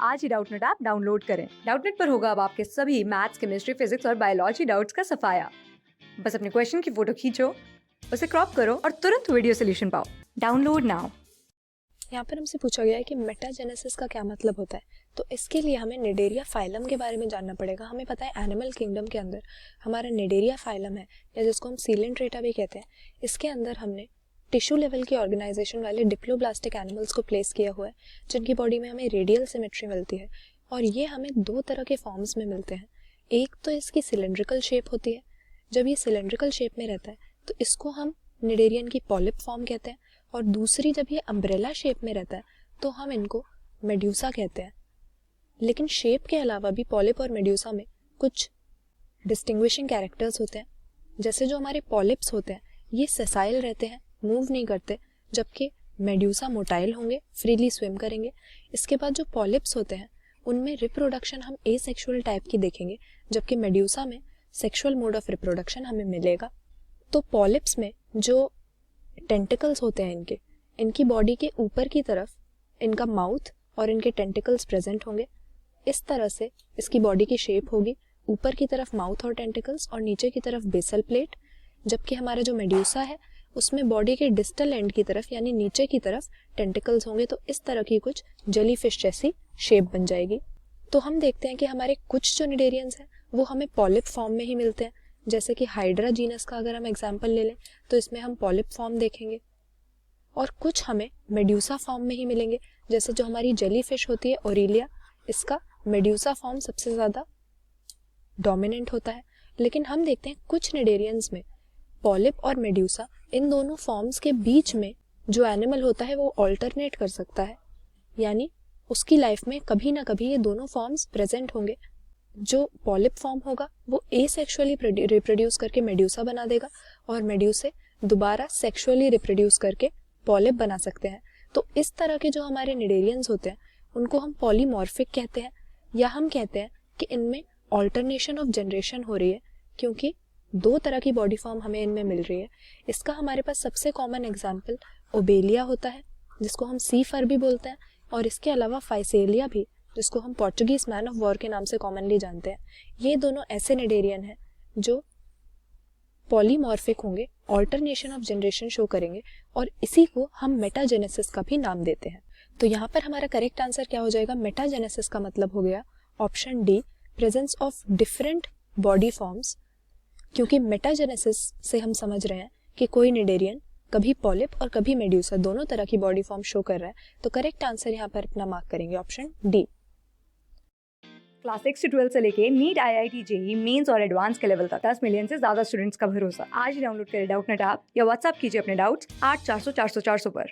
आज ही Doubtnut app download करें। Doubtnut पर होगा अब आपके सभी मैथ्स, केमिस्ट्री, फिजिक्स और बायोलॉजी डाउट्स का सफाया। बस अपने क्वेश्चन की फोटो खींचो, उसे क्रॉप करो और तुरंत वीडियो सोल्यूशन पाओ। Download now. यहाँ पर हमसे पूछा गया है कि मेटाजेनेसिस का क्या मतलब होता है। तो इसके लिए हमें निडेरिया फाइलम के बारे में जानना पड़ेगा। हमें पता है एनिमल किंगडम के अंदर हमारा निडेरिया फाइलम है, या जिसको हम सीलेंट्रेटा भी कहते हैं। इसके अंदर हमने टिश्यू लेवल की ऑर्गेनाइजेशन वाले डिप्लोब्लास्टिक एनिमल्स को प्लेस किया हुआ है, जिनकी बॉडी में हमें रेडियल सिमेट्री मिलती है। और ये हमें दो तरह के फॉर्म्स में मिलते हैं। एक तो इसकी सिलेंड्रिकल शेप होती है। जब ये सिलेंड्रिकल शेप में रहता है तो इसको हम निडेरियन की पॉलिप फॉर्म कहते हैं, और दूसरी जब ये अम्ब्रेला शेप में रहता है तो हम इनको मेड्यूसा कहते हैं। लेकिन शेप के अलावा भी पॉलिप और मेड्यूसा में कुछ डिस्टिंग्विशिंग कैरेक्टर्स होते हैं। जैसे जो हमारे पॉलिप्स होते हैं ये सेसाइल रहते हैं, मूव नहीं करते, जबकि मेड्यूसा मोटाइल होंगे, फ्रीली स्विम करेंगे। इसके बाद जो पॉलिप्स होते हैं उनमें रिप्रोडक्शन हम एसेक्सुअल टाइप की देखेंगे, जबकि मेड्यूसा में सेक्सुअल मोड ऑफ रिप्रोडक्शन हमें मिलेगा। तो पॉलिप्स में जो टेंटिकल्स होते हैं इनकी बॉडी के ऊपर की तरफ इनका माउथ और इनके टेंटिकल्स प्रेजेंट होंगे। इस तरह से इसकी बॉडी की शेप होगी, ऊपर की तरफ माउथ और टेंटिकल्स और नीचे की तरफ बेसल प्लेट। जबकि हमारा जो मेड्यूसा है उसमें बॉडी के डिस्टल एंड की तरफ यानी नीचे की तरफ टेंटिकल्स होंगे। तो इस तरह की कुछ जेलीफिश जैसी शेप बन जाएगी। तो हम देखते हैं कि हमारे कुछ जो निडेरियंस हैं वो हमें पॉलिप फॉर्म में ही मिलते हैं। जैसे कि हाइड्रा जीनस का अगर हम एग्जाम्पल ले लें तो इसमें हम पॉलिप फॉर्म देखेंगे, और कुछ हमें मेड्यूसा फॉर्म में ही मिलेंगे। जैसे जो हमारी जेलीफिश होती है ओरिलिया, इसका मेड्यूसा फॉर्म सबसे ज़्यादा डोमिनेंट होता है। लेकिन हम देखते हैं कुछ निडेरियंस में पॉलिप और मेड्यूसा इन दोनों फॉर्म्स के बीच में जो एनिमल होता है वो ऑल्टरनेट कर सकता है, यानी उसकी लाइफ में कभी ना कभी ये दोनों फॉर्म्स प्रेजेंट होंगे। जो पॉलिप फॉर्म होगा वो एसेक्सुअली रिप्रोड्यूस करके मेड्यूसा बना देगा, और मेड्यूसे दोबारा सेक्सुअली रिप्रोड्यूस करके पॉलिप बना सकते हैं। तो इस तरह के जो हमारे निडेरियंस होते हैं उनको हम पॉलीमॉर्फिक कहते हैं, या हम कहते हैं कि इनमें ऑल्टरनेशन ऑफ जनरेशन हो रही है, क्योंकि दो तरह की बॉडी फॉर्म हमें इनमें मिल रही है। इसका हमारे पास सबसे कॉमन एग्जाम्पल ओबेलिया होता है, जिसको हम सी फर भी बोलते हैं, और इसके अलावा फाइसेलिया भी, जिसको हम पोर्चुगीज मैन ऑफ वॉर के नाम से कॉमनली जानते हैं। ये दोनों ऐसे निडेरियन हैं जो पॉलीमॉर्फिक होंगे, ऑल्टरनेशन ऑफ जनरेशन शो करेंगे, और इसी को हम मेटाजेनेसिस का भी नाम देते हैं। तो यहाँ पर हमारा करेक्ट आंसर क्या हो जाएगा? मेटाजेनेसिस का मतलब हो गया option D, presence of different body forms. क्योंकि मेटाजेनेसिस से हम समझ रहे हैं कि कोई निडेरियन कभी पॉलिप और कभी मेड्यूसा दोनों तरह की बॉडी फॉर्म शो कर रहा है। तो करेक्ट आंसर यहाँ पर अपना मार्क करेंगे ऑप्शन डी। क्लास 6 से 12 से लेके नीट, IIT, JEE मेंस और एडवांस के लेवल तक 10 मिलियन से ज्यादा स्टूडेंट्स का भरोसा। आज ही डाउनलोड करें डाउटनेट ऐप या व्हाट्सएप कीजिए अपने डाउट्स 8400 400 400 पर।